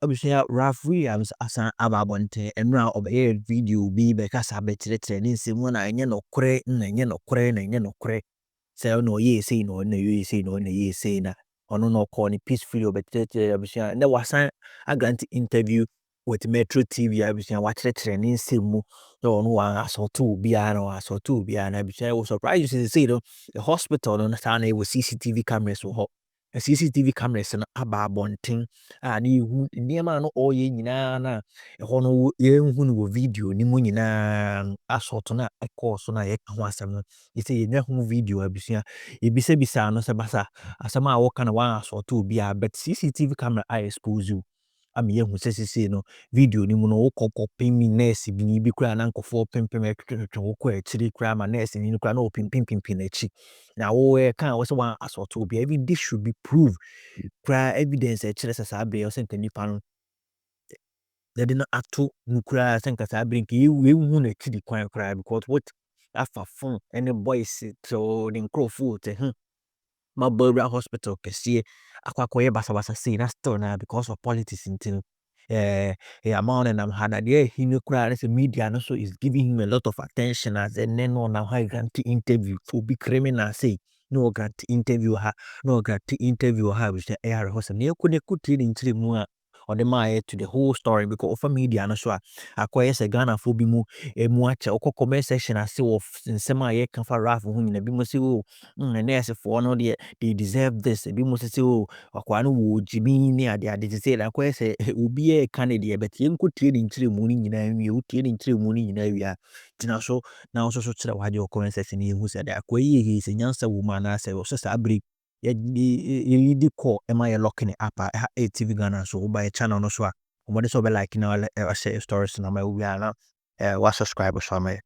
Obviously, Ralph Williams asa ababonte enra obeye video bi be kasa betre ne nsemu na enye nokore na enye nokore na enye nokore say no ye say no na ye say no na ye say na ono no call ni peacefully obetre obviously na wasan a grant interview with Metro TV obviously watre ne nsemu so ono wa assault obi na obviously I was surprised to see the hospital no na was CCTV cameras wo a CCTV cameras na ababonten ni hu niema no oye nyina na ho no ye hu no video ni mu nyina assault na course na ye ka ho asem no ye say ye hu video abusua e bisa no se basa asem a wo ka na wan assault obi a but CCTV camera I expose you am ye hu se no video ni mu no wo kokopin mi nurse bi ni bi kura na nkofo pempem etwetwe wo ko achiri kura ma nurse ni kura na opimpimpim achi na wo kan wo se wan assault obi every this should be proved kura evidence e kire sasa abre o se nipa no they did not ato nukura senka sa abre nke we hu na chidi kwan kura because what afa phone any boys so the microphone te Mabura hospital kesiye akwakoye basa say na still na because of politics until amount and had idea he no cry as a media no so is giving him a lot of attention as a no now high grant interview for big criminal say no grant interview ha no grant interview ha which the air host and you could in 3 mu or the my to the whole story because of media no so akwaye se Ghana for bi mu emu acha okọ comment section ase of nsema ye kan fa raf hu nyina bi mu se o nurse for no they deserve this bi mu se o akwa no wo jimi ni ade say like akwaye se obi e candidate but ye nko tie ni ntire mu ni nyina wi o tie ni ntire mu ni nyina wi a tina so na so kire wa de comment section ye hu se de akwaye he se nyansa wo ma na se o se sa break ye di call am I locking it up at Tvghana so by channel no so a what is over like now share stories na my we are now what subscribers for me.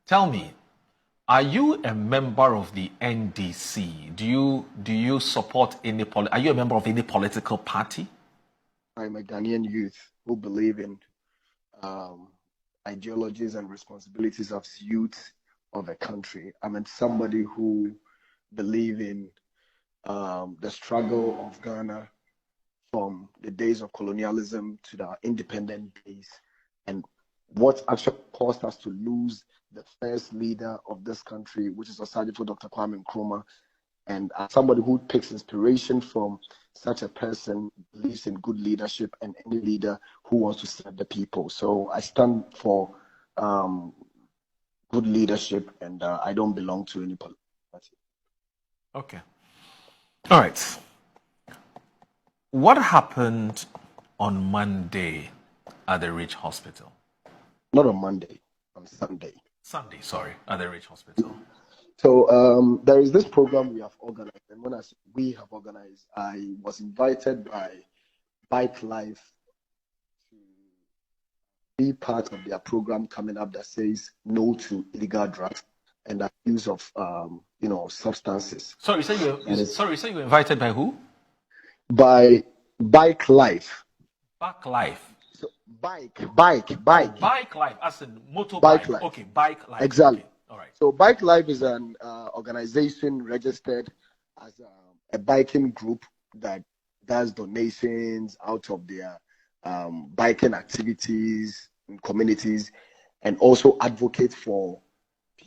Tell me, are you a member of the NDC? Do you support any are you a member of any political party? I'm a Ghanaian youth who believe in ideologies and responsibilities of youth of a country. I'm somebody who believe in the struggle of Ghana from the days of colonialism to the independent days, and what actually caused us to lose the first leader of this country, which is Osadifo Dr. Kwame Nkrumah. And as somebody who takes inspiration from such a person, believes in good leadership and any leader who wants to serve the people. So I stand for good leadership, and I don't belong to any political party. Okay. All right. What happened on Monday at the Ridge Hospital? Not on Monday, on Sunday. Sunday, sorry, at the Ridge Hospital. So there is this program we have organized, and when I say we have organized, I was invited by Bike Life to be part of their program coming up that says no to illegal drugs and the use of substances. Sorry, so you were invited by who? By Bike Life. Bike Life. So bike. Oh, Bike Life, as in motorbike. Bike Life. Okay, Bike Life. Exactly. Okay. All right. So Bike Life is an organization registered as a biking group that does donations out of their biking activities in communities, and also advocate for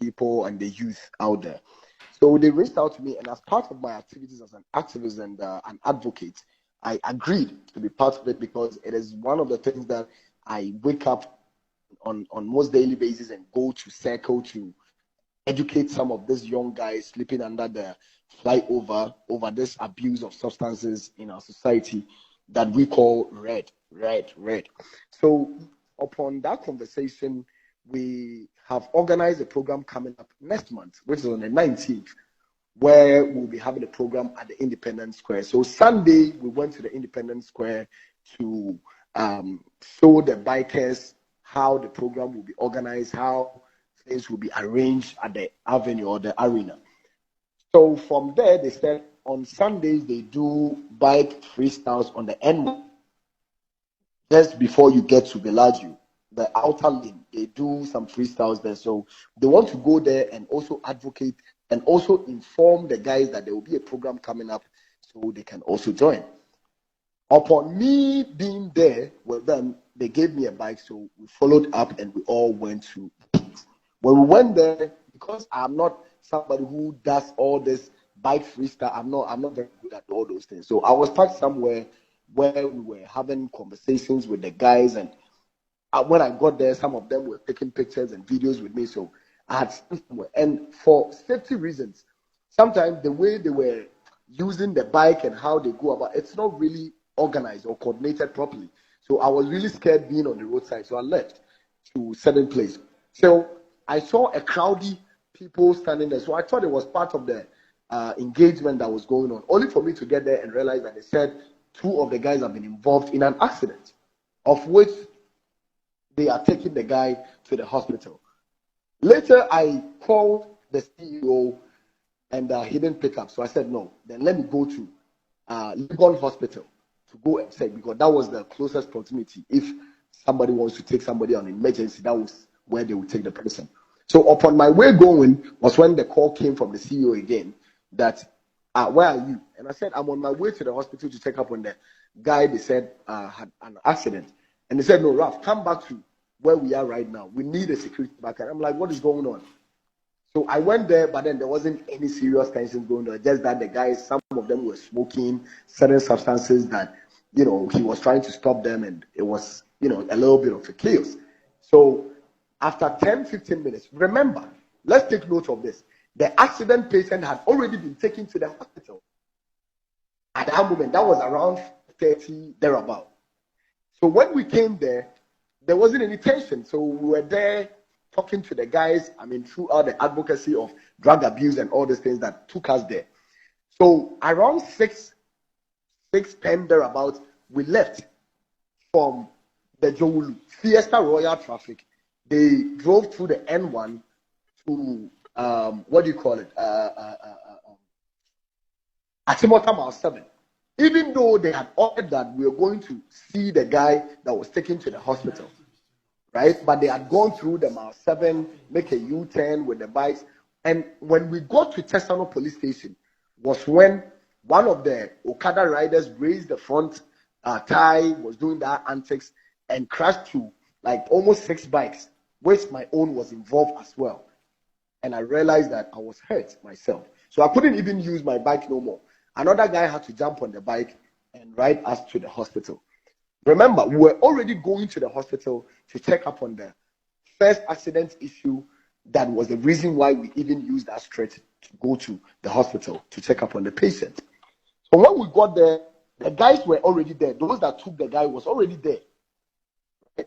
people and the youth out there. So they reached out to me, and as part of my activities as an activist and an advocate, I agreed to be part of it because it is one of the things that I wake up on most daily basis and go to circle to educate some of these young guys sleeping under the flyover over this abuse of substances in our society that we call red. So upon that conversation, we have organized a program coming up next month, which is on the 19th, where we'll be having a program at the Independence Square. So Sunday, we went to the Independence Square to show the bikers how the program will be organized, how things will be arranged at the avenue or the arena. So from there, they said on Sundays, they do bike freestyles on the end. Just before you get to Bellagio, the outer lane, they do some freestyles there. So they want to go there and also advocate and also inform the guys that there will be a program coming up so they can also join. Upon me being there with them, they gave me a bike, so we followed up and we all went to. When we went there, because I'm not somebody who does all this bike freestyle, I'm not very good at all those things. So I was parked somewhere where we were having conversations with the guys, and when I got there, some of them were taking pictures and videos with me. So I had somewhere, and for safety reasons, sometimes the way they were using the bike and how they go about, it's not really organized or coordinated properly. So I was really scared being on the roadside. So I left to certain place. So I saw a crowdy people standing there. So I thought it was part of the engagement that was going on. Only for me to get there and realize that they said 2 of the guys have been involved in an accident, of which they are taking the guy to the hospital. Later, I called the CEO and he didn't pick up. So I said, no, then let me go to Legon Hospital to go and check, because that was the closest proximity. If somebody wants to take somebody on emergency, that was where they would take the person. So upon my way going was when the call came from the CEO again that, where are you? And I said, I'm on my way to the hospital to check up on the guy they said had an accident. And they said, no, Ralph, come back to where we are right now. We need a security backup. I'm like, what is going on? So I went there, but then there wasn't any serious tension going on. Just that the guys, some of them were smoking certain substances that, he was trying to stop them, and it was, a little bit of a chaos. So after 10, 15 minutes, remember, let's take note of this. The accident patient had already been taken to the hospital. At that moment, that was around 30, thereabout. So when we came there wasn't any tension. So we were there talking to the guys, throughout the advocacy of drug abuse and all these things that took us there. So around 6:10 thereabout, we left from the Jowulu Fiesta Royal traffic. They drove through the N1 to Atimota Mile 7. Even though they had ordered that we were going to see the guy that was taken to the hospital, right? But they had gone through the Mile 7, make a U-turn with the bikes. And when we got to Tesano police station was when one of the Okada riders raised the front tie, was doing that antics, and crashed to like almost 6 bikes, which my own was involved as well. And I realized that I was hurt myself. So I couldn't even use my bike no more. Another guy had to jump on the bike and ride us to the hospital. Remember, we were already going to the hospital to check up on the first accident issue. That was the reason why we even used that stretch to go to the hospital to check up on the patient. So when we got there, the guys were already there. Those that took the guy was already there.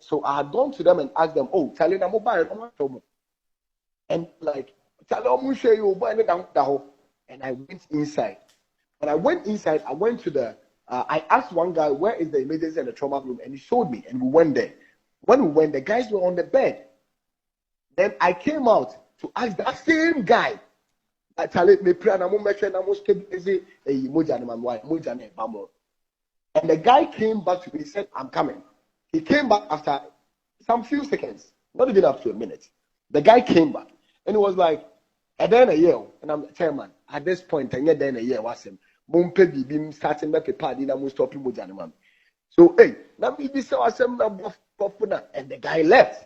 So I had gone to them and asked them, oh, tell them mobile. And like, tell them share you and I went inside. When I went inside, I went to the I asked one guy, where is the emergency and the trauma room? And he showed me, and we went there. When we went, the guys were on the bed. Then I came out to ask that same guy. And the guy came back to me. He said, I'm coming. He came back after some few seconds, not even up to a minute. The guy came back, and it was like, and then a year, and I'm like, chairman, at this point, and yet then a year was him. Starting back a party, and stopping with Janimam. So, hey, now me be so and the guy left.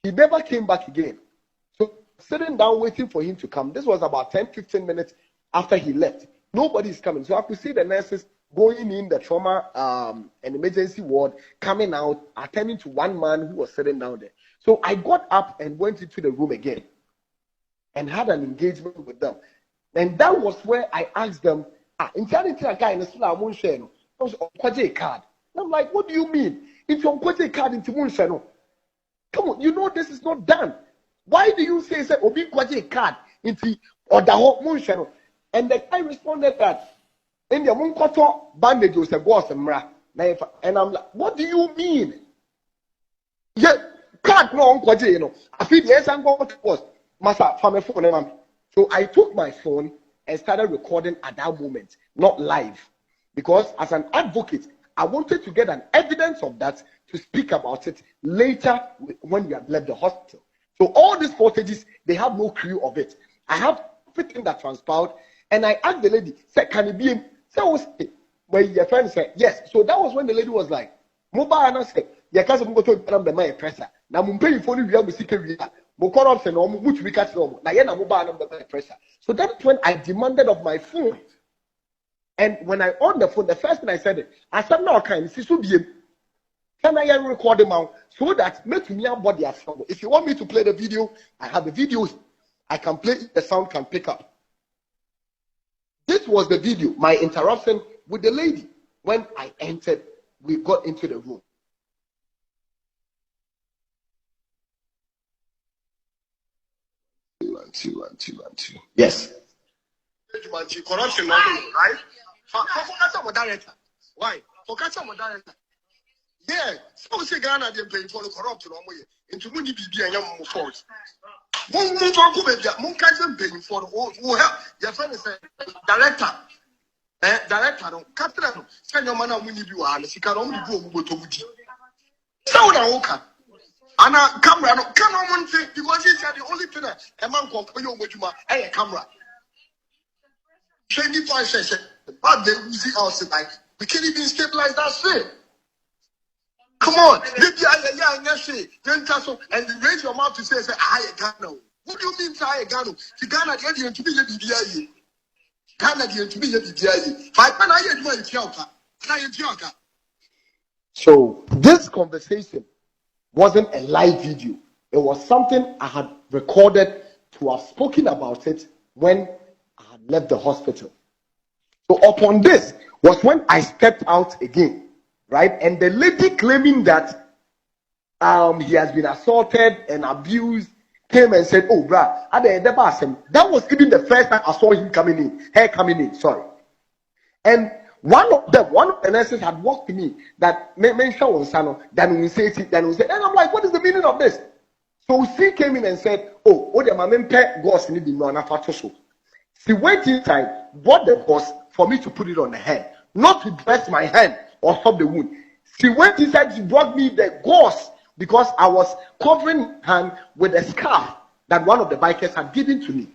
He never came back again. So, sitting down waiting for him to come. This was about 10, 15 minutes after he left. Nobody is coming. So I could see the nurses going in the trauma and emergency ward, coming out, attending to one man who was sitting down there. So I got up and went into the room again and had an engagement with them. And that was where I asked them, in a guy in the school, I'm a card. And I'm like, what do you mean? If you're a card into Munshano, come on, you know this is not done. Why do you say Obi Kwaje card into Odaho Munshano? And the guy responded that in the Munkoto bandage was a boss and I'm like, what do you mean? Yeah, card no Kwaje, you know. I feel yes, I'm going to post Masa from a phone. So I took my phone and started recording at that moment, not live. Because as an advocate, I wanted to get an evidence of that to speak about it later when we have left the hospital. So all these footages, they have no clue of it. I have everything that transpired, and I asked the lady, say, can it be him? Say, When your friend said, yes. So that was when the lady was like, mobile and I said, your cousin go to the pressure. Now, I'm paying for you, we see mo corrupt and almost which we catch normal. Now, you're mobile number pressure. So that's when I demanded of my phone. And when I on the phone, the first thing I said, no, can I record them out so that make me a body as trouble. If you want me to play the video, I have the videos. I can play it, the sound can pick up. This was the video, my interruption with the lady. When I entered, we got into the room. One, two. Yes. Corruption, right? For director. Why? For director. Yeah. So say Ghana they pay for the corrupt no more. Into money be and young fault. Mon talk about mon catch them paying for who help. Your friend is director. Director no captain no. Send your man money be one. She can only go to Wuji. So that okay. And a camera no can no one say because he said the only thing a man can pay you mojuma a camera. 25 says but they use it outside. We can't even stabilize that shit. Come on, and you raise your mouth to say, I Ghana. What do you mean, I Ghana? To Ghana, the end to be a BDI. Ghana, the end to be a BDI. 5 So, this conversation wasn't a live video. It was something I had recorded to have spoken about it when I had left the hospital. So, upon this was when I stepped out again. Right, and the lady claiming that he has been assaulted and abused came and said, "Oh, bruh, that was even the first time I saw him coming in. Sorry." And one of the nurses had walked to me that mentioned on Sano, then we say it, and I'm like, "What is the meaning of this?" So she came in and said, "Oh, the man pet gauze need to so." She went inside, bought the gauze for me to put it on the head, not to dress my hand or stop the wound. She went inside, she brought me the gauze because I was covering hand with a scarf that one of the bikers had given to me.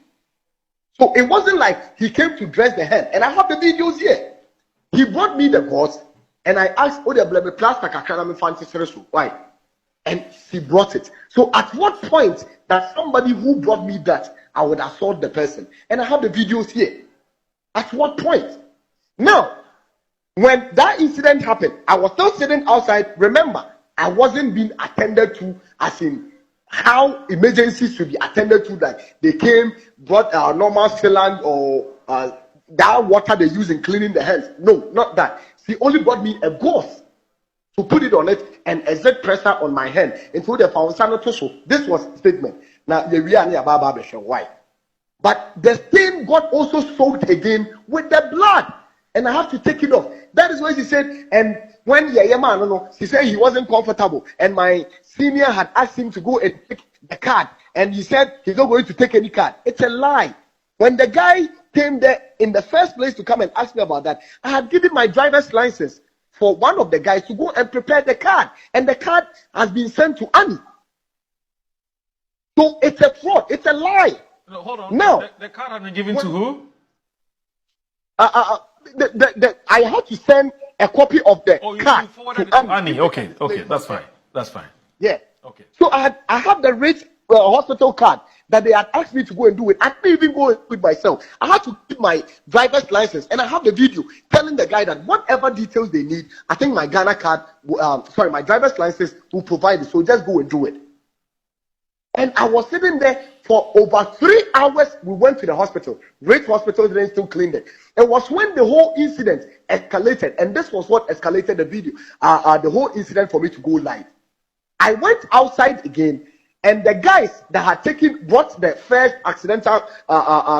So it wasn't like he came to dress the hand. And I have the videos here. He brought me the gauze and I asked, "Oh, the blame plastic why?" And she brought it. So at what point that somebody who brought me that I would assault the person? And I have the videos here. At what point? Now, when that incident happened, I was still sitting outside. Remember, I wasn't being attended to as in how emergencies should be attended to. Like they came, brought normal sealant or that water they use in cleaning the hands. No, not that. She only brought me a gauze to put it on it and exert pressure on my hand until the found this was the statement. Now, why? But the stain got also soaked again with the blood. And I have to take it off. That is what she said. And when she said he wasn't comfortable. And my senior had asked him to go and take the card. And he said he's not going to take any card. It's a lie. When the guy came there in the first place to come and ask me about that, I had given my driver's license for one of the guys to go and prepare the card. And the card has been sent to Annie. So it's a fraud. It's a lie. No, hold on. Now, the card has been given to who? I had to send a copy of the card forwarded to Annie. Okay, that's fine. Yeah. Okay. So I have the rich hospital card that they had asked me to go and do it. I didn't even go and do it myself. I had to keep my driver's license, and I have the video telling the guy that whatever details they need, I think my Ghana card, my driver's license will provide it. So just go and do it. And I was sitting there for over 3 hours. We went to the hospital. Great hospital didn't still clean it. It was when the whole incident escalated, and this was what escalated the video, the whole incident for me to go live. I went outside again, and the guys that had brought the first accidental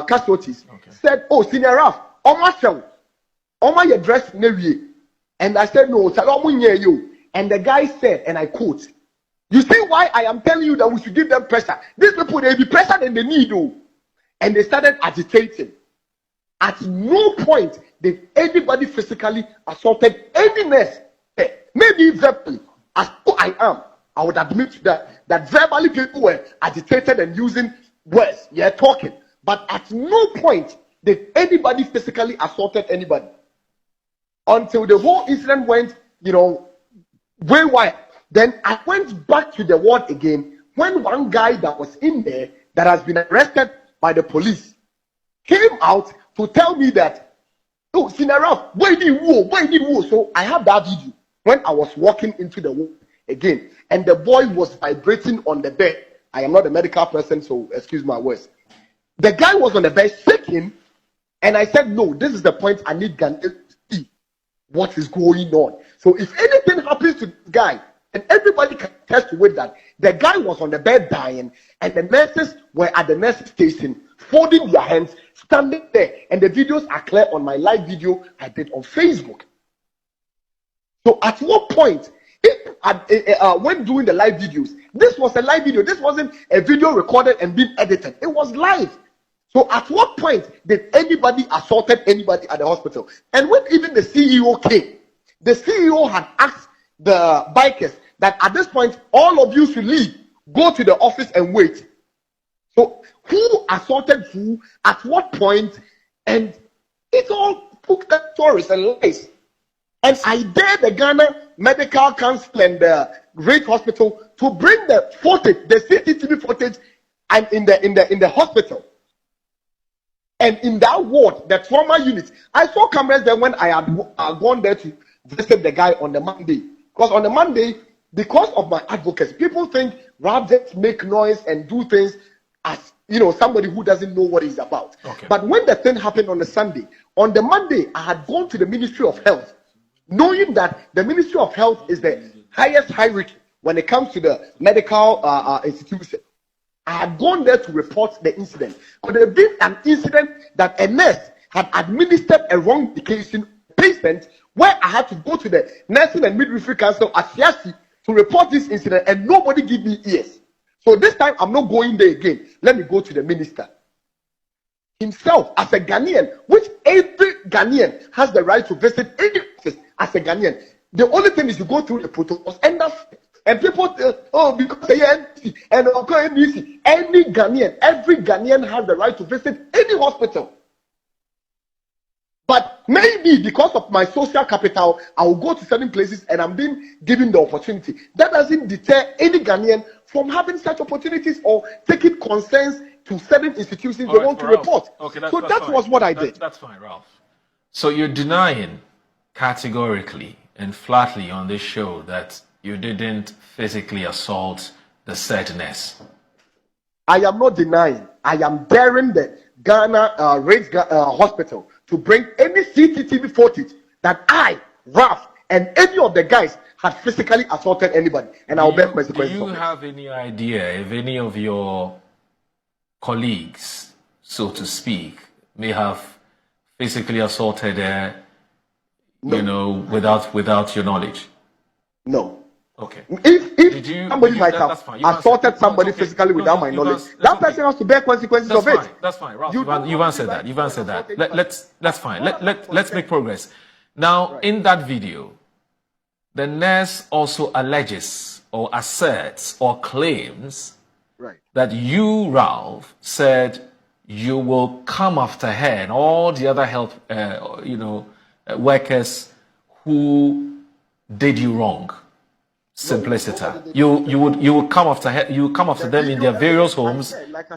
casualties said, "Oh, Senior Ralph, your dress nevi." And I said, "No, you." And the guy said, and I quote, "You see why I am telling you that we should give them pressure? These people, they be pressured and they need you." And they started agitating. At no point did anybody physically assaulted any nurse. Maybe verbally, as who I am, I would admit that verbally people were agitated and using words, talking. But at no point did anybody physically assaulted anybody. until the whole incident went, wayward. Then I went back to the ward again when one guy that was in there that has been arrested by the police came out to tell me that, oh, Sinara, where did you? So I have that video when I was walking into the ward again, and the boy was vibrating on the bed. I am not a medical person, so excuse my words. The guy was on the bed shaking, and I said, no, this is the point I need Ghanaians to see what is going on. So if anything happens to this guy, and everybody can attest to it that the guy was on the bed dying, and the nurses were at the nurse station folding their hands, standing there, and the videos are clear on my live video I did on Facebook. So at what point, when doing the live videos, this was a live video. This wasn't a video recorded and being edited. It was live. So at what point did anybody assaulted anybody at the hospital? And when even the CEO came, the CEO had asked the bikers that at this point, all of you should leave, go to the office and wait. So who assaulted who, at what point, and it's all booked stories and lies. And I dare the Ghana Medical Council and the Great Hospital to bring the footage, the CCTV footage, and in the hospital. And in that ward, the trauma unit, I saw cameras there when I had gone there to visit the guy on the Monday. Because on the Monday, because of my advocacy, people think Rab just make noise and do things as somebody who doesn't know what he's about. Okay. But when the thing happened on the Monday, I had gone to the Ministry of Health, knowing that the Ministry of Health is the highest hierarchy when it comes to the medical institution. I had gone there to report the incident. But there had been an incident that a nurse had administered a wrong medication to a patient, where I had to go to the Nursing and Midwifery Council at Siasi to report this incident, and nobody gave me ears. So this time I'm not going there again. Let me go to the minister himself as a Ghanaian, which every Ghanaian has the right to visit any office as a Ghanaian. The only thing is you go through the protocols, and that's it. And people because they are NDC and NDC. Any Ghanaian, every Ghanaian has the right to visit any hospital. But maybe because of my social capital, I will go to certain places and I'm being given the opportunity. That doesn't deter any Ghanaian from having such opportunities or taking concerns to certain institutions they want to report. Okay, so that was what I did. That's fine, Ralph. So you're denying categorically and flatly on this show that you didn't physically assault the said nurse? I am not denying. I am daring the Ghana Race Hospital to bring any CCTV footage that I, Ralph, and any of the guys had physically assaulted anybody, and I'll bear consequences. Do you have any idea if any of your colleagues, so to speak, may have physically assaulted her, without your knowledge? No. Okay. If somebody might have assaulted somebody physically without my knowledge, that person has to bear consequences of it. That's fine, Ralph. You've answered that. You've answered that. That's fine. Let's make progress. Now, in that video, the nurse also alleges or asserts or claims that you, Ralph, said you will come after her and all the other health, workers who did you wrong. Simpliciter. You would come after her, you would come after them in their various homes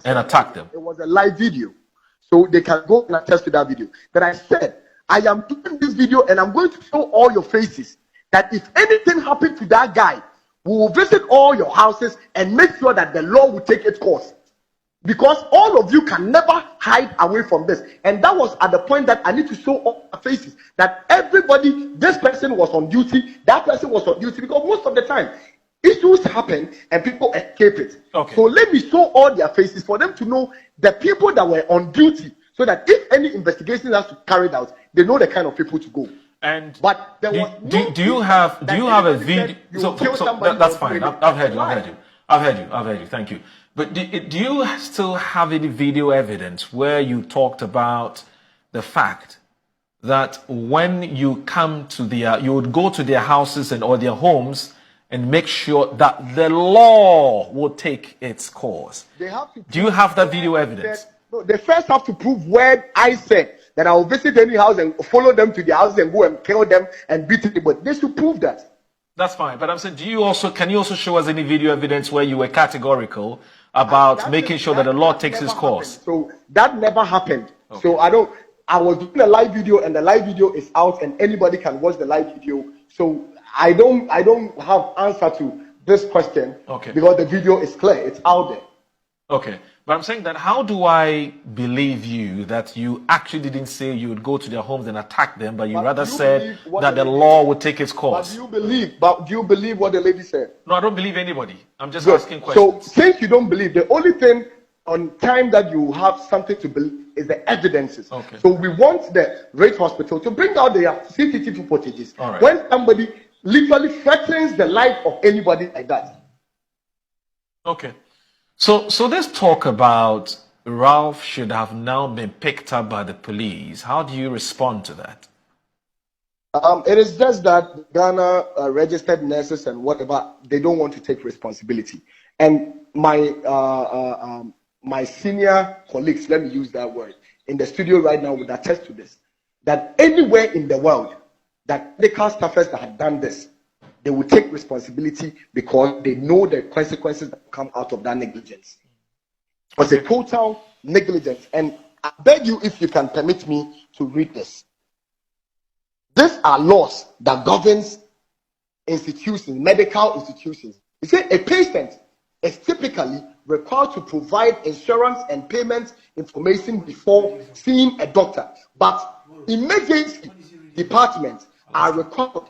and attack them. It was a live video, so they can go and attest to that video. That I said, I am doing this video and I'm going to show all your faces. That if anything happened to that guy, we will visit all your houses and make sure that the law will take its course. Because all of you can never hide away from this. And that was at the point that I need to show all the faces. That everybody, this person was on duty, that person was on duty. Because most of the time, issues happen and people escape it. Okay. So let me show all their faces for them to know the people that were on duty. So that if any investigation has to be carried out, they know the kind of people to go. And but there was do you have a video? So that's fine. I've heard you. Thank you. But do you still have any video evidence where you talked about the fact that when you come to you would go to their houses or their homes and make sure that the law will take its course? They have to. Do you have that video evidence? No, they first have to prove where I said then I will visit any house and follow them to the house and go and kill them and beat them. But they should prove that. That's fine. But I'm saying, can you also show us any video evidence where you were categorical about making sure that the law takes its course? So that never happened. Okay. So I was doing a live video, and the live video is out, and anybody can watch the live video. So I don't have answer to this question. Okay. Because the video is clear, it's out there. Okay. But I'm saying that how do I believe you that you actually didn't say you would go to their homes and attack them, but you rather said that the law would take its course? But do you believe what the lady said? No, I don't believe anybody. I'm just Good. asking questions. So since you don't believe, the only thing on time that you have something to believe is the evidences. Okay. So we want the Race Hospital to bring out their CCTV footages. All right. When somebody literally threatens the life of anybody like that. Okay. So this talk about Ralph should have now been picked up by the police, how do you respond to that? It is just that Ghana registered nurses and whatever, they don't want to take responsibility. And my senior colleagues, let me use that word, in the studio right now would attest to this, that anywhere in the world that medical staffers that had done this, they will take responsibility because they know the consequences that come out of that negligence. It was a total negligence. And I beg you, if you can permit me to read this. These are laws that governs institutions, medical institutions. It says a patient is typically required to provide insurance and payment information before seeing a doctor. But emergency departments are required,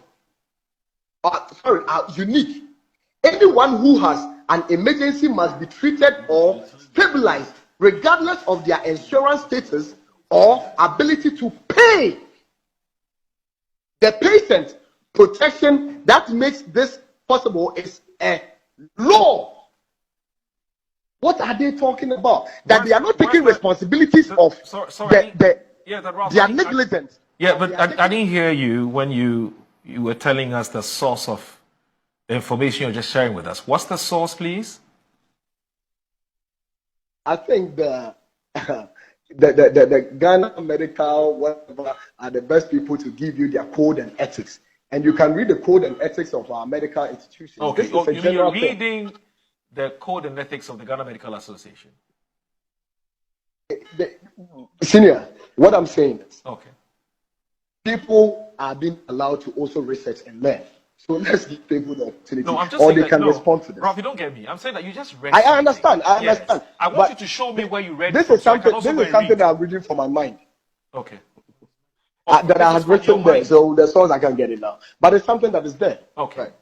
are unique. Anyone who has an emergency must be treated or stabilized regardless of their insurance status or ability to pay. The patient protection that makes this possible is a law. What are they talking about? That they are not taking responsibilities of their negligence. Yeah, but I didn't hear you when you were telling us the source of the information you're just sharing with us. What's the source, please? I think the Ghana medical whatever are the best people to give you their code and ethics. And you can read the code and ethics of our medical institutions. Okay, you're reading the code and ethics of the Ghana Medical Association. Senior, what I'm saying is, okay, people are being allowed to also research and learn. So let's give people the opportunity, no, I'm just or saying they can respond to this. Ralph, you don't get me. I'm saying that you just read. I understand. I understand. I want you to show me where you read. This is something. This is something that I'm reading from my mind. Okay. That I have written there, so the source I can't get it now. But it's something that is there. Okay. Right.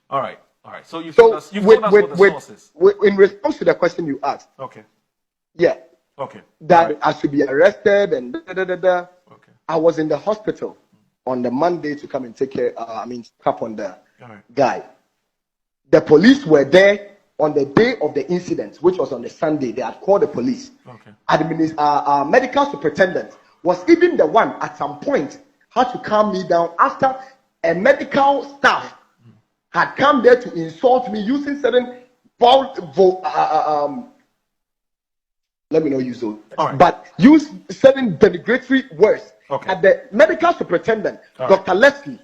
All right. All right. So you've so told us what the source is. In response to the question you asked. Okay. Yeah. Okay. That I should be arrested and Okay. I was in the hospital on the Monday to come and take care. Up on the guy. The police were there on the day of the incident, which was on the Sunday. They had called the police. Okay. Medical superintendent was even the one at some point had to calm me down after a medical staff had come there to insult me using certain let me not use those, but use certain denigratory words. Okay. And the medical superintendent, Dr. Leslie,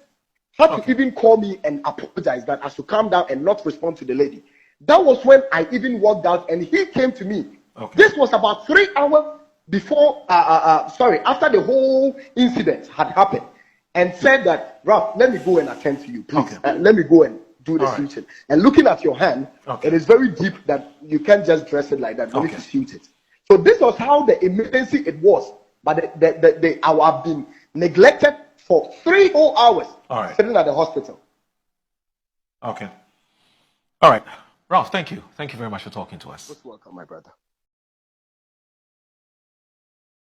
had to even call me and apologize that I should calm down and not respond to the lady. That was when I even walked out and he came to me. Okay. This was about 3 hours before, after the whole incident had happened, and said that, Ralph, let me go and attend to you, please. Okay. Let me go and do the suiting. And looking at your hand, it is very deep that you can't just dress it like that. You need to suit it. So this was how the emergency it was. But I have been neglected for 3 whole hours sitting at the hospital. Okay. All right. Ralph, thank you. Thank you very much for talking to us. Most welcome, my brother.